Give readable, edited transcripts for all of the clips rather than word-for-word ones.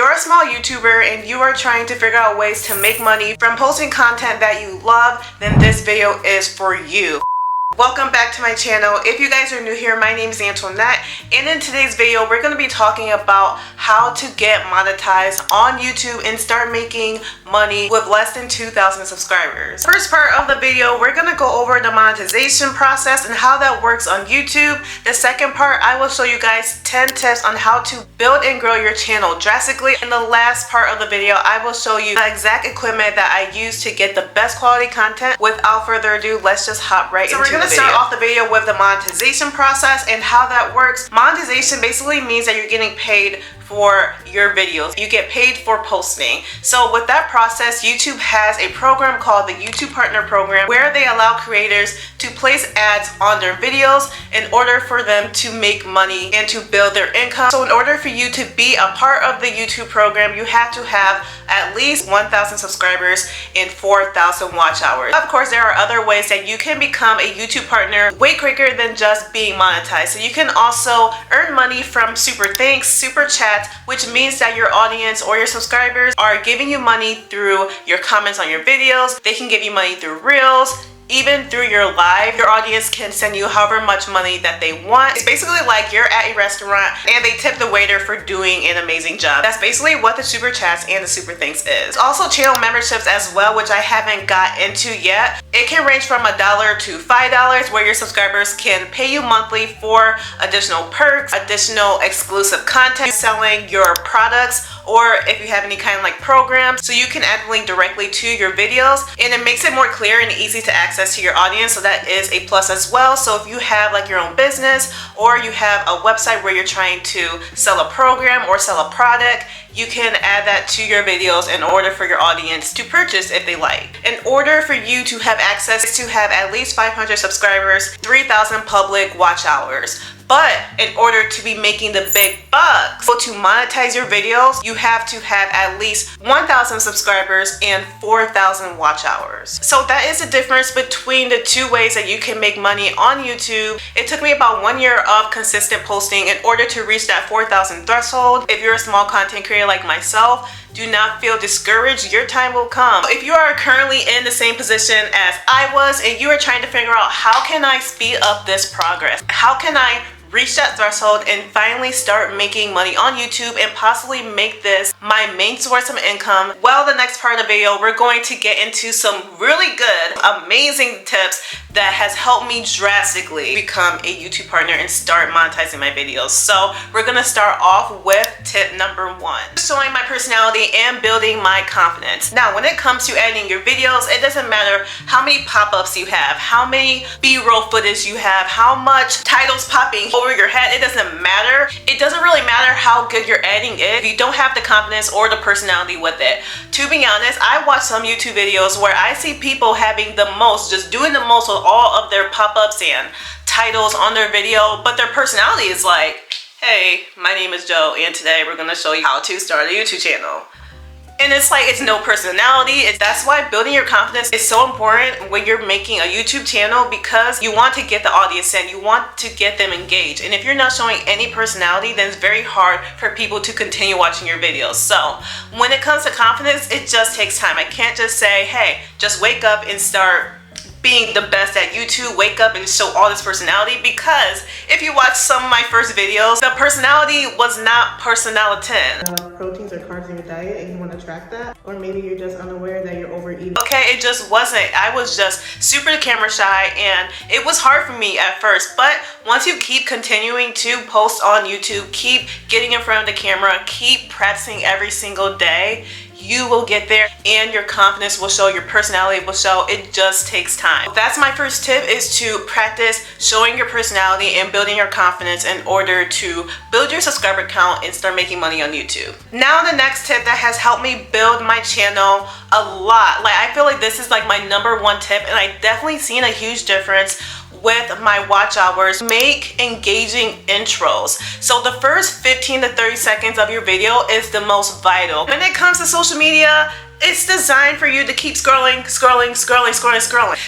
you're a small YouTuber and you are trying to figure out ways to make money from posting content that you love, then this video is for you. Welcome back to my channel. If you guys are new here, my name is Antoinette, and in today's video we're going to be talking about how to get monetized on YouTube and start making money with less than 2,000 subscribers. First part of the video, we're going to go over the monetization process and how that works on YouTube. The second part, I will show you guys 10 tips on how to build and grow your channel drastically. In the last part of the video, I will show you the exact equipment that I use to get the best quality content. Without further ado, let's just hop right into the video. Start off the video with the monetization process and how that works. Monetization basically means that you're getting paid for your videos. You get paid for posting. So with that process, YouTube has a program called the YouTube Partner Program where they allow creators to place ads on their videos in order for them to make money and to build their income. So in order for you to be a part of the YouTube program, you have to have at least 1,000 subscribers and 4,000 watch hours. Of course, there are other ways that you can become a YouTube partner way quicker than just being monetized. So you can also earn money from super thanks, super chats, which means that your audience or your subscribers are giving you money through your comments on your videos. They can give you money through Reels. Even through your live, your audience can send you however much money that they want. It's basically like you're at a restaurant and they tip the waiter for doing an amazing job. That's basically what the super chats and the super thanks is. Also channel memberships as well, which I haven't got into yet. It can range from $1 to $5 where your subscribers can pay you monthly for additional perks, additional exclusive content, selling your products, or if you have any kind of like programs, so you can add the link directly to your videos, and it makes it more clear and easy to access to your audience, so that is a plus as well. So if you have like your own business or you have a website where you're trying to sell a program or sell a product, you can add that to your videos in order for your audience to purchase if they like. In order for you to have access to have at least 500 subscribers, 3,000 public watch hours. But in order to be making the big bucks, so to monetize your videos, you have to have at least 1,000 subscribers and 4,000 watch hours. So that is the difference between the two ways that you can make money on YouTube. It took me about 1 year of consistent posting in order to reach that 4,000 threshold. If you're a small content creator like myself, do not feel discouraged. Your time will come. If you are currently in the same position as I was and you are trying to figure out how can I speed up this progress? How can I reach that threshold and finally start making money on YouTube and possibly make this my main source of income? Well, the next part of the video, we're going to get into some really good, amazing tips that has helped me drastically become a YouTube partner and start monetizing my videos. So we're gonna start off with tip number 1, showing my personality and building my confidence. Now, when it comes to editing your videos, it doesn't matter how many pop-ups you have, how many B-roll footage you have, how much titles popping over your head. It doesn't matter. It doesn't really matter how good your editing is if you don't have the confidence or the personality with it. To be honest, I watch some YouTube videos where I see people having the most, just doing the most with all of their pop-ups and titles on their video, but their personality is like, hey, my name is Joe and today we're gonna show you how to start a YouTube channel. And it's like, it's no personality. That's why building your confidence is so important when you're making a YouTube channel, because you want to get the audience in, you want to get them engaged. And if you're not showing any personality, then it's very hard for people to continue watching your videos. So when it comes to confidence, it just takes time. I can't just say, hey, just wake up and start being the best at YouTube, wake up and show all this personality, because if you watch some of my first videos, the personality was not personality. Proteins or carbs in your diet and you want to track that, or maybe you're just unaware that you're overeating. Okay, it just wasn't. I was just super camera shy and it was hard for me at first, but once you keep continuing to post on YouTube, keep getting in front of the camera, keep practicing every single day, you will get there and your confidence will show, your personality will show. It just takes time. That's my first tip, is to practice showing your personality and building your confidence in order to build your subscriber count and start making money on YouTube. Now the next tip that has helped me build my channel a lot, like I feel like this is like my #1 tip, and I definitely seen a huge difference with my watch hours. Make engaging intros. So the first 15 to 30 seconds of your video is the most vital. When it comes to social media, it's designed for you to keep scrolling.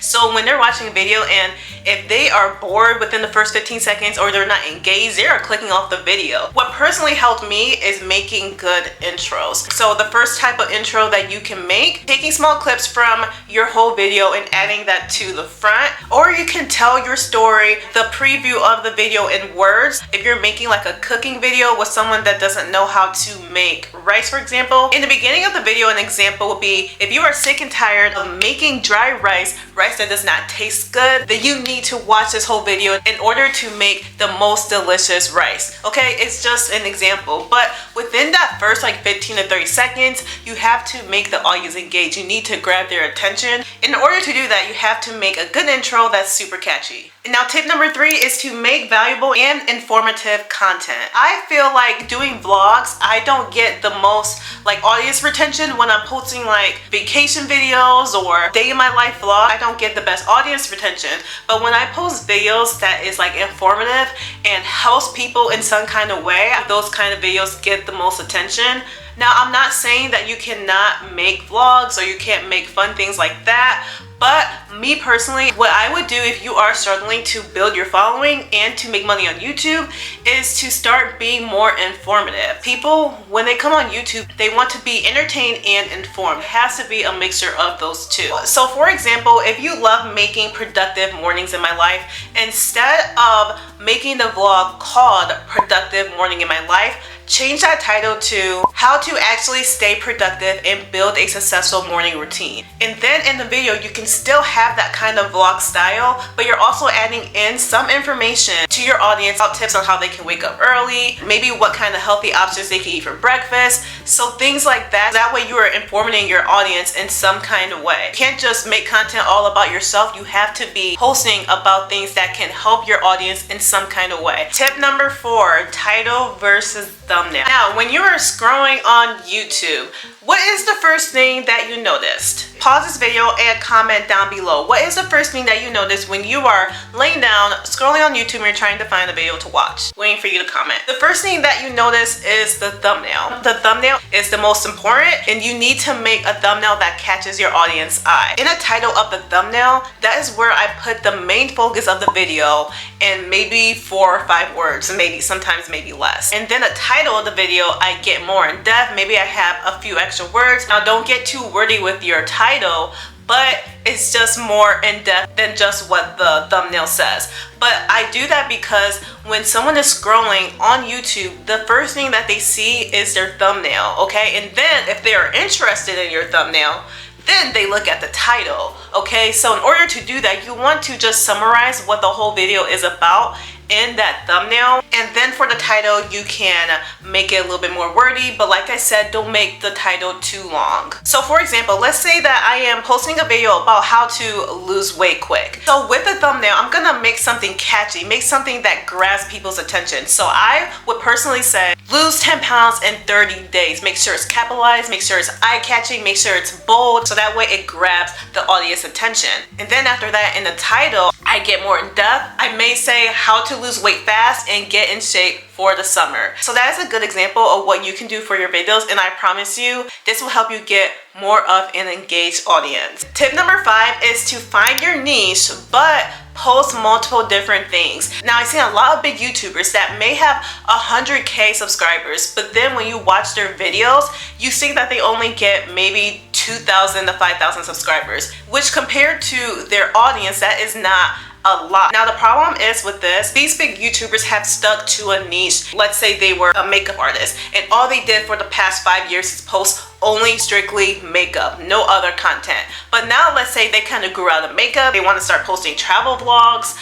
So when they're watching a video and if they are bored within the first 15 seconds or they're not engaged, they are clicking off the video. What personally helped me is making good intros. So the first type of intro that you can make, taking small clips from your whole video and adding that to the front, or you can tell your story, the preview of the video in words. If you're making like a cooking video with someone that doesn't know how to make rice, for example, in the beginning of the video, an example would be, if you are sick and tired of making dry rice that does not taste good, then you need to watch this whole video in order to make the most delicious rice. Okay, it's just an example, but within that first like 15 to 30 seconds, you have to make the audience engage. You need to grab their attention. In order to do that, you have to make a good intro that's super catchy. And now tip number 3 is to make valuable and informative content. I feel like doing vlogs, I don't get the most like audience retention when I'm posting like vacation videos or day in my life vlog. I don't get the best audience retention, but when I post videos that is like informative and helps people in some kind of way, those kind of videos get the most attention. Now, I'm not saying that you cannot make vlogs or you can't make fun things like that, but me personally, what I would do if you are struggling to build your following and to make money on YouTube is to start being more informative. People, when they come on YouTube, they want to be entertained and informed. It has to be a mixture of those two. So for example, if you love making productive mornings in my life, instead of making the vlog called Productive Morning in My Life, change that title to How to Actually Stay Productive and Build a Successful Morning Routine. And then in the video, you can still have that kind of vlog style, but you're also adding in some information to your audience about tips on how they can wake up early, maybe what kind of healthy options they can eat for breakfast. So things like that. That way you are informing your audience in some kind of way. You can't just make content all about yourself. You have to be posting about things that can help your audience in some kind of way. Tip number 4, title versus thumbnail. Now, when you are scrolling on YouTube, what is the first thing that you noticed? Pause this video and comment down below. What is the first thing that you noticed when you are laying down, scrolling on YouTube and you're trying to find a video to watch? Waiting for you to comment. The first thing that you notice is the thumbnail. The thumbnail is the most important, and you need to make a thumbnail that catches your audience eye. In a title of the thumbnail, that is where I put the main focus of the video and maybe 4 or 5 words, sometimes maybe less. And then a title of the video, I get more in depth. Maybe I have a few extra words. Now, don't get too wordy with your title, but it's just more in depth than just what the thumbnail says. But I do that because when someone is scrolling on YouTube, the first thing that they see is their thumbnail, okay? And then if they are interested in your thumbnail, then they look at the title, okay? So in order to do that, you want to just summarize what the whole video is about in that thumbnail, and then for the title you can make it a little bit more wordy, but like I said, don't make the title too long. So for example, let's say that I am posting a video about how to lose weight quick. So with the thumbnail, I'm gonna make something catchy, make something that grabs people's attention. So I would personally say, lose 10 pounds in 30 days. Make sure it's capitalized, make sure it's eye-catching, make sure it's bold, so that way it grabs the audience attention. And then after that, in the title, I get more in depth. I may say how to lose weight fast and get in shape for the summer. So that is a good example of what you can do for your videos, and I promise you this will help you get more of an engaged audience. Tip number 5 is to find your niche but post multiple different things. Now, I've seen a lot of big YouTubers that may have 100K subscribers, but then when you watch their videos, you see that they only get maybe 2,000 to 5,000 subscribers, which compared to their audience, that is not a lot. Now, the problem is with this, these big YouTubers have stuck to a niche. Let's say they were a makeup artist and all they did for the past 5 years is post only strictly makeup, no other content. But now let's say they kind of grew out of makeup, they want to start posting travel vlogs,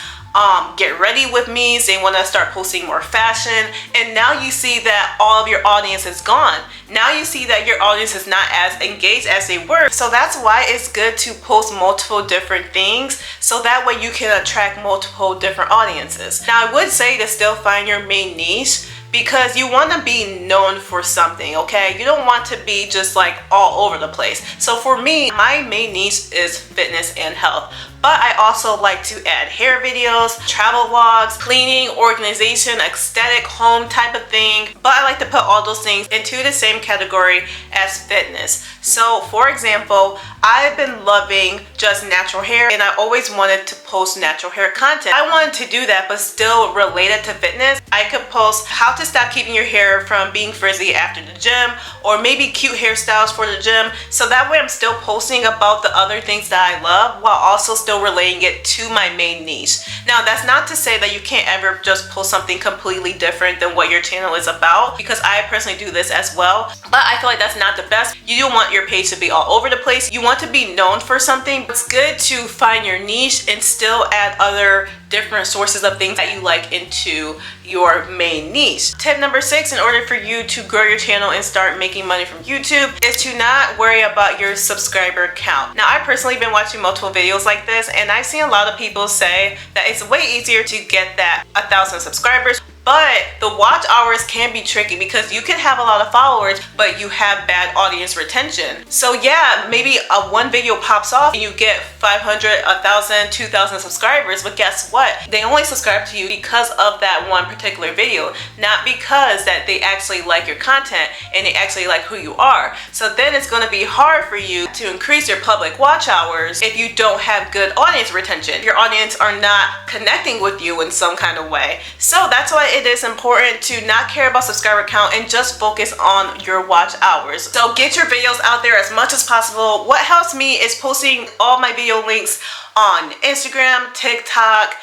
get ready with me, they want to start posting more fashion, and now you see that all of your audience is gone. Now you see that your audience is not as engaged as they were. So that's why it's good to post multiple different things, so that way you can attract multiple different audiences. Now, I would say to still find your main niche, because you want to be known for something, okay? You don't want to be just like all over the place. So for me, my main niche is fitness and health. But I also like to add hair videos, travel vlogs, cleaning, organization, aesthetic, home type of thing. But I like to put all those things into the same category as fitness. So for example, I've been loving just natural hair and I always wanted to post natural hair content. I wanted to do that but still related to fitness. I could post how to stop keeping your hair from being frizzy after the gym, or maybe cute hairstyles for the gym. So that way I'm still posting about the other things that I love while also still relating it to my main niche. Now that's not to say that you can't ever just post something completely different than what your channel is about, because I personally do this as well, but I feel like that's not the best. You don't want your page to be all over the place. You want to be known for something. It's good to find your niche and still add other different sources of things that you like into your main niche. Tip number 6, in order for you to grow your channel and start making money from YouTube, is to not worry about your subscriber count. Now I've personally been watching multiple videos like this, and I've seen a lot of people say that it's way easier to get that 1,000 subscribers. But the watch hours can be tricky because you can have a lot of followers, but you have bad audience retention. So yeah, maybe one video pops off and you get 500, 1,000, 2,000 subscribers, but guess what? They only subscribe to you because of that one particular video, not because that they actually like your content and they actually like who you are. So then it's going to be hard for you to increase your public watch hours if you don't have good audience retention. Your audience are not connecting with you in some kind of way. So that's why it is important to not care about subscriber count and just focus on your watch hours. So get your videos out there as much as possible. What helps me is posting all my video links on Instagram, TikTok,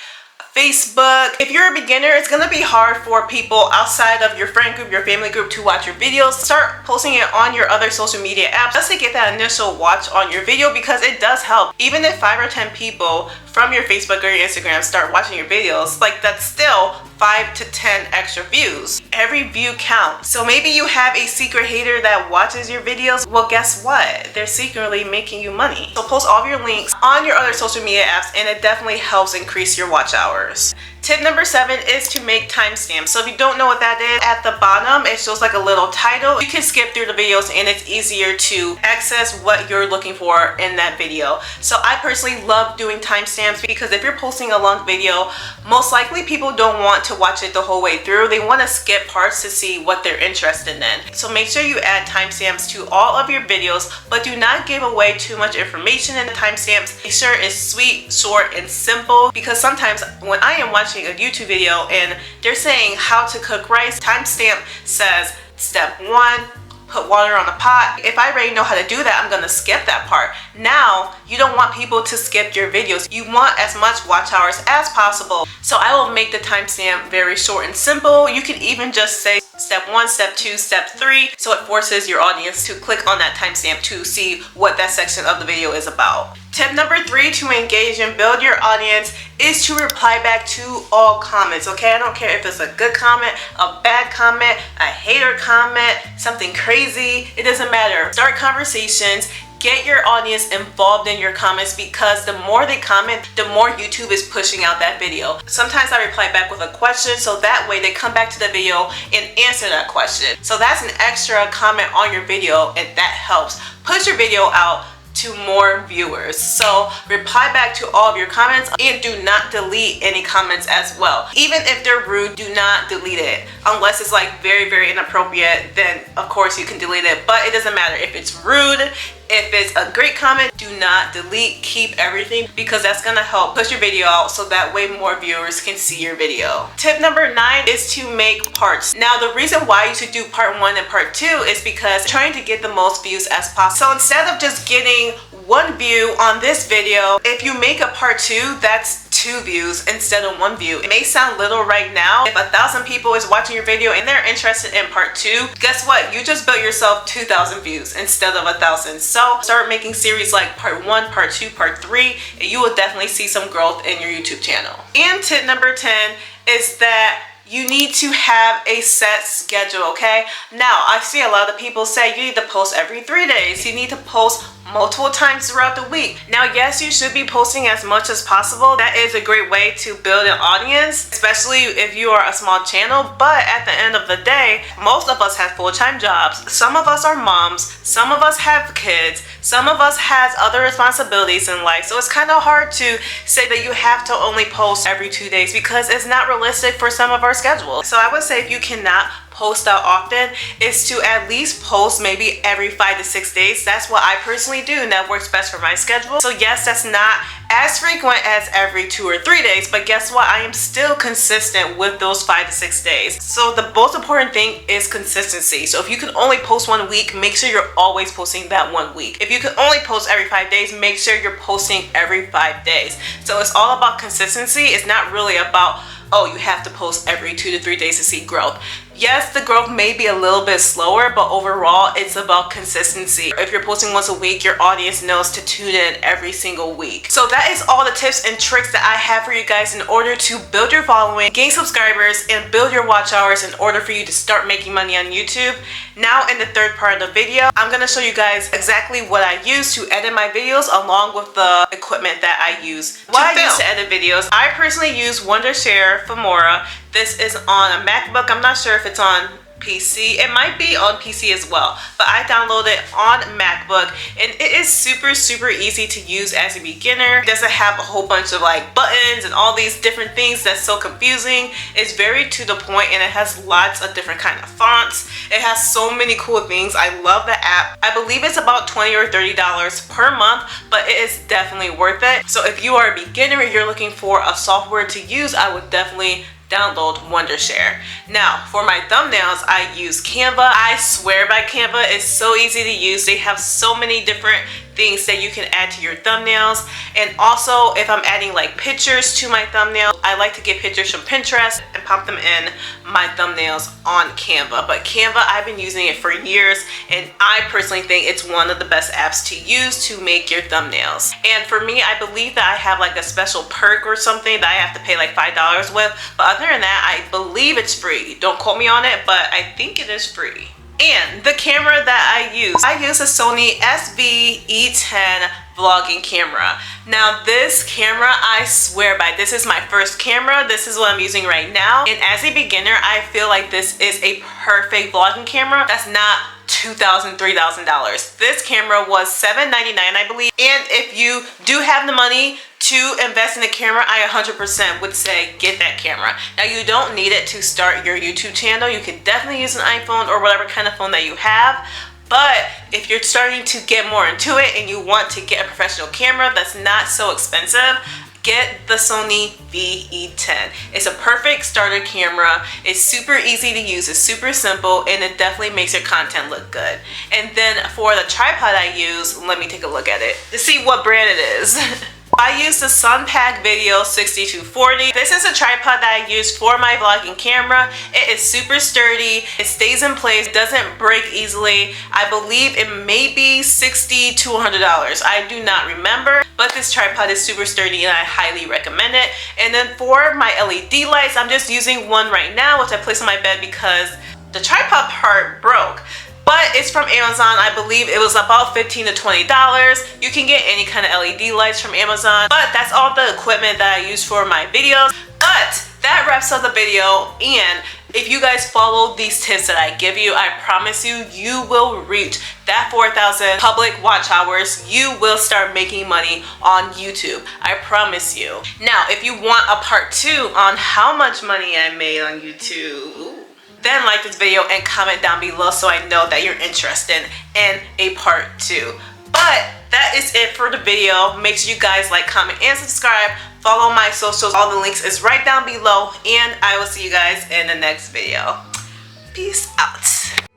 Facebook. If you're a beginner, it's gonna be hard for people outside of your friend group, your family group to watch your videos. Start posting it on your other social media apps just to get that initial watch on your video, because it does help. Even if 5 or 10 people from your Facebook or your Instagram start watching your videos, like that's still 5 to 10 extra views. Every view counts. So maybe you have a secret hater that watches your videos. Well, guess what? They're secretly making you money. So post all of your links on your other social media apps, and it definitely helps increase your watch hours. Tip number 7 is to make timestamps. So if you don't know what that is, at the bottom it shows like a little title. You can skip through the videos and it's easier to access what you're looking for in that video. So I personally love doing timestamps because if you're posting a long video, most likely people don't want to watch it the whole way through. They want to skip parts to see what they're interested in. So make sure you add timestamps to all of your videos, but do not give away too much information in the timestamps. Make sure it's sweet, short, and simple, because sometimes when I am watching a YouTube video and they're saying how to cook rice, timestamp says step 1, put water on the pot. If I already know how to do that, I'm gonna skip that part. Now, you don't want people to skip your videos. You want as much watch hours as possible. So I will make the timestamp very short and simple. You can even just say step 1, step 2, step 3, so it forces your audience to click on that timestamp to see what that section of the video is about. Tip number 3 to engage and build your audience is to reply back to all comments, okay? I don't care if it's a good comment, a bad comment, a hater comment, something crazy, it doesn't matter. Start conversations. Get your audience involved in your comments, because the more they comment, the more YouTube is pushing out that video. Sometimes I reply back with a question, so that way they come back to the video and answer that question. So that's an extra comment on your video, and that helps push your video out to more viewers. So reply back to all of your comments and do not delete any comments as well. Even if they're rude, do not delete it. Unless it's like very, very inappropriate, then of course you can delete it, but it doesn't matter. If it's rude, if it's a great comment, do not delete. Keep everything, because that's gonna help push your video out so that way more viewers can see your video. Tip number 9 is to make parts. Now the reason why you should do part 1 and part 2 is because trying to get the most views as possible. So instead of just getting 1 view on this video, if you make a part 2, that's 2 views instead of 1 view. It may sound little right now. If 1,000 people is watching your video and they're interested in part 2, guess what? You just built yourself 2,000 views instead of 1,000. So start making series like part 1, part 2, part 3, and you will definitely see some growth in your YouTube channel. And tip number 10 is that you need to have a set schedule, okay? Now, I see a lot of people say you need to post every 3 days. You need to post multiple times throughout the week. Now, yes, you should be posting as much as possible. That is a great way to build an audience, especially if you are a small channel. But at the end of the day, most of us have full-time jobs. Some of us are moms. Some of us have kids. Some of us has other responsibilities in life. So it's kind of hard to say that you have to only post every 2 days because it's not realistic for some of our schedules. So I would say if you cannot post out often, is to at least post maybe every 5 to 6 days. That's what I personally do, and that works best for my schedule. So yes, that's not as frequent as every 2 or 3 days, but guess what? I am still consistent with those 5 to 6 days. So the most important thing is consistency. So if you can only post 1 week, make sure you're always posting that 1 week. If you can only post every 5 days, make sure you're posting every 5 days. So it's all about consistency. It's not really about, oh, you have to post every 2 to 3 days to see growth. Yes, the growth may be a little bit slower, but overall it's about consistency. If you're posting once a week, your audience knows to tune in every single week. So that is all the tips and tricks that I have for you guys in order to build your following, gain subscribers, and build your watch hours in order for you to start making money on YouTube. Now in the third part of the video, I'm going to show you guys exactly what I use to edit my videos along with the equipment that I use I use to edit videos. I personally use 𝗦𝗨𝗣𝗣𝗅𝗡. This is on a MacBook. I'm not sure if it's on PC. It might be on PC as well, but I downloaded it on MacBook, and it is super easy to use as a beginner. It doesn't have a whole bunch of like buttons and all these different things that's so confusing. It's very to the point, and it has lots of different kind of fonts. It has so many cool things. I love the app. I believe it's about $20 or $30 per month, but it is definitely worth it. So if you are a beginner and you're looking for a software to use, I would definitely download 𝗦𝗨𝗡𝗏. Now, for my thumbnails, I use Canva. I swear by Canva. It's so easy to use. They have so many different things that you can add to your thumbnails. And also, if I'm adding like pictures to my thumbnail, I like to get pictures from Pinterest and pop them in my thumbnails on Canva. But Canva, I've been using it for years, and I personally think it's one of the best apps to use to make your thumbnails. And for me, I believe that I have like a special perk or something that I have to pay like $5 with. But other than that, I believe it's free. Don't quote me on it, but I think it is free. And the camera that I use a Sony 𝗣𝗥𝗢𝗚𝗏 vlogging camera. Now this camera, I swear by, this is my first camera. This is what I'm using right now. And as a beginner, I feel like this is a perfect vlogging camera. That's not $2,000, $3,000. This camera was $799, I believe. And if you do have the money to invest in a camera, I 100% would say get that camera. Now, you don't need it to start your YouTube channel. You can definitely use an iPhone or whatever kind of phone that you have. But if you're starting to get more into it and you want to get a professional camera that's not so expensive, get the Sony 𝗣𝗥𝗢𝗚𝗏. It's a perfect starter camera. It's super easy to use. It's super simple, and it definitely makes your content look good. And then for the tripod I use, let me take a look at it to see what brand it is. I use the Sunpack Video 6240. This is a tripod that I use for my vlogging camera. It is super sturdy. It stays in place. It doesn't break easily. I believe it may be $60 to $100. I do not remember, but this tripod is super sturdy and I highly recommend it. And then for my LED lights, I'm just using one right now, which I placed on my bed because the tripod part broke. But it's from Amazon. I believe it was about $15 to $20. You can get any kind of LED lights from Amazon. But that's all the equipment that I use for my videos. But that wraps up the video. And if you guys follow these tips that I give you, I promise you, you will reach that 4,000 public watch hours. You will start making money on YouTube. I promise you. Now, if you want a part 2 on how much money I made on YouTube, then like this video and comment down below so I know that you're interested in a part 2. But that is it for the video. Make sure you guys like, comment, and subscribe. Follow my socials. All the links is right down below. And I will see you guys in the next video. Peace out.